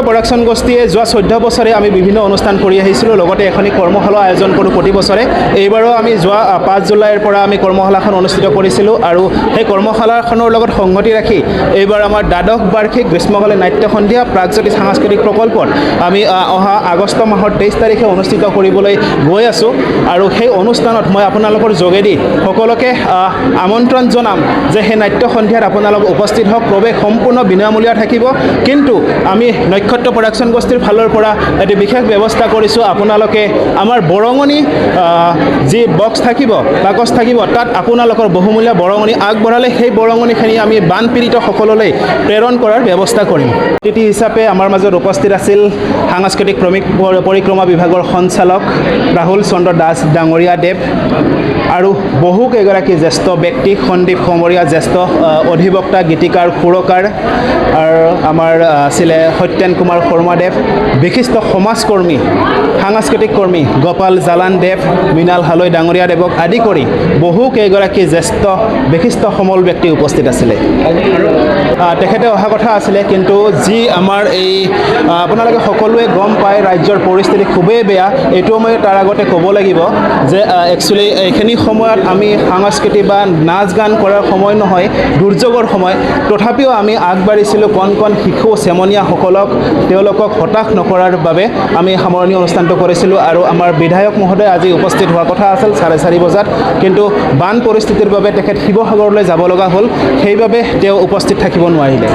production গোষ্ঠীয়ে যোৱা 14 বছৰে আমি বিভিন্ন অনুষ্ঠান কৰি আহিছিলোঁ লগতে এখনি কৰ্মশালা আয়োজন কৰোঁ প্ৰতি বছৰে এইবাৰো আমি যোৱা 5 জুলাইৰ পৰা আমি কৰ্মশালাখন অনুষ্ঠিত কৰিছিলোঁ আৰু সেই কৰ্মশালাখনৰ লগত সংগতি ৰাখি এইবাৰ আমাৰ দ্বাদশ বাৰ্ষিক গ্ৰীষ্মকালীন নাট্য সন্ধিয়া প্ৰাগজ্যোতিষ সাংস্কৃতিক প্ৰকল্পত আমি অহা আগষ্ট মাহৰ 23 তাৰিখে অনুষ্ঠিত কৰিবলৈ গৈ আছোঁ আৰু সেই অনুষ্ঠানত মই আপোনালোকৰ যোগেদি সকলোকে আমন্ত্ৰণ জনাম যে সেই নাট্য সন্ধিয়াত আপোনালোক উপস্থিত হওক প্ৰৱেশ সম্পূৰ্ণ বিনামূলীয়া থাকিব কিন্তু আমি নক্ষত্ৰ প্ৰডাকশ্যন গোষ্ঠীৰ ফালৰ পৰা এটি বিশেষ ব্যৱস্থা কৰিছোঁ আপোনালোকে আমাৰ বৰঙণি যি বক্স থাকিব বাকচ থাকিব তাত আপোনালোকৰ বহুমূলীয়া বৰঙণি আগবঢ়ালে সেই বৰঙণিখিনি আমি বানপীড়িত সকললৈ প্ৰেৰণ কৰাৰ ব্যৱস্থা কৰিম অতিথি হিচাপে আমাৰ মাজত উপস্থিত আছিল সাংস্কৃতিক পৰিক্ৰমা বিভাগৰ সঞ্চালক ৰাহুল চন্দ্ৰ দাস ডাঙৰীয়া দেৱ আৰু বহু কেইগৰাকী জ্যেষ্ঠ ব্যক্তি সন্দীপ সমৰীয়া জ্যেষ্ঠ অধিবক্তা গীতিকাৰ সুৰকাৰ আৰু আমাৰ আছিলে সত্যেন কুমাৰ শৰ্মাদেৱ বিশিষ্ট সমাজকৰ্মী সাংস্কৃতিক কৰ্মী গোপাল জালান দেৱ মৃণাল হালৈ ডাঙৰীয়া দেৱক আদি কৰি বহু কেইগৰাকী জ্যেষ্ঠ বিশিষ্ট সমল ব্যক্তি উপস্থিত আছিলে তেখেতে অহা কথা আছিলে কিন্তু যি আমাৰ এই আপোনালোকে সকলোৱে গম পায় ৰাজ্যৰ পৰিস্থিতি খুবেই বেয়া এইটো মই তাৰ আগতে ক'ব লাগিব যে একচুৱেলি এইখিনি সময়ত আমি সাংস্কৃতিক বা নাচ গান কৰাৰ সময় নহয় দুৰ্যোগৰ সময় তথাপিও আমি আগবাঢ়িছিলোঁ কণ কণ শিশু চেমনীয়াসকলক তেওঁলোকক হতাশ নকৰাৰ বাবে আমি সামৰণি অনুষ্ঠানটো কৰিছিলোঁ আৰু আমাৰ বিধায়ক মহোদয় আজি উপস্থিত হোৱা কথা আছিল 4:30 বজাত কিন্তু বান পৰিস্থিতিৰ বাবে তেখেত শিৱসাগৰলৈ যাব লগা হ'ল সেইবাবে তেওঁ উপস্থিত থাকিব নোৱাৰিলে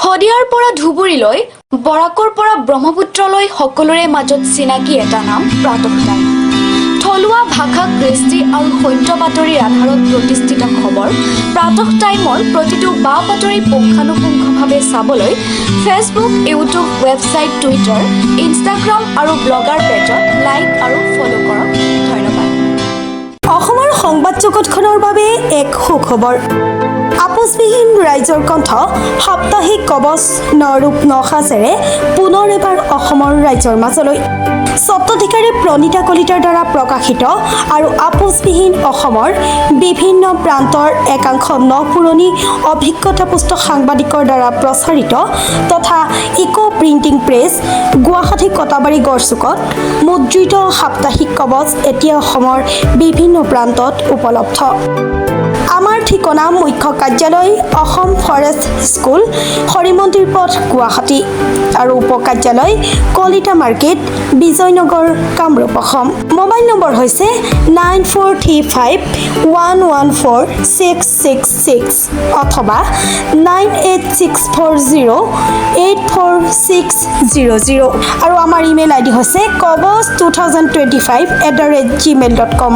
শদিয়াৰ পৰা ধুবুৰীলৈ বৰাকৰ পৰা ব্ৰহ্মপুত্ৰলৈ সকলোৰে মাজত চিনাকি এটা নাম প্ৰাতঃ টাইম থলুৱা ভাষা কৃষ্টি আৰু সত্য বাতৰিৰ আধাৰত প্ৰতিষ্ঠিত খবৰ প্ৰাতঃ টাইমৰ প্ৰতিটো বা বাতৰি পুংখানুপুংখভাৱে চাবলৈ Facebook YouTube website Twitter Instagram আৰু ব্লগাৰ পেজত লাইক আৰু ফ'ল' কৰক ধন্যবাদ অসমৰ সংবাদ জগতখনৰ বাবে এক সুখবৰ আপোচবিহীন ৰাইজৰ কণ্ঠ সাপ্তাহিক কবচ নৰূপ নসাজেৰে পুনৰ এবাৰ অসমৰ ৰাইজৰ মাজলৈ স্বত্বাধিকাৰী প্ৰণীতা কলিতাৰ দ্বাৰা প্ৰকাশিত আৰু আপোচবিহীন অসমৰ বিভিন্ন প্ৰান্তৰ একাংশ নপুৰণি অভিজ্ঞতাপুষ্ট সাংবাদিকৰ দ্বাৰা প্ৰচাৰিত তথা eco printing press Guwahati Katabari গড়চুকত মুদ্ৰিত সাপ্তাহিক কবচ এতিয়া অসমৰ বিভিন্ন প্ৰান্তত উপলব্ধ আমাৰ ঠিকনা মুখ্য কাৰ্যালয় অসম ফৰেষ্ট স্কুল হৰিমন্দিৰ পথ গুৱাহাটী আৰু উপ কাৰ্যালয় Kalita market Bijaynagar Kamrup Assam mobile number হৈছে 9435114666 অথবা 9864084600 আৰু আমাৰ ইমেইল আইডি হৈছে kobos2025@gmail.com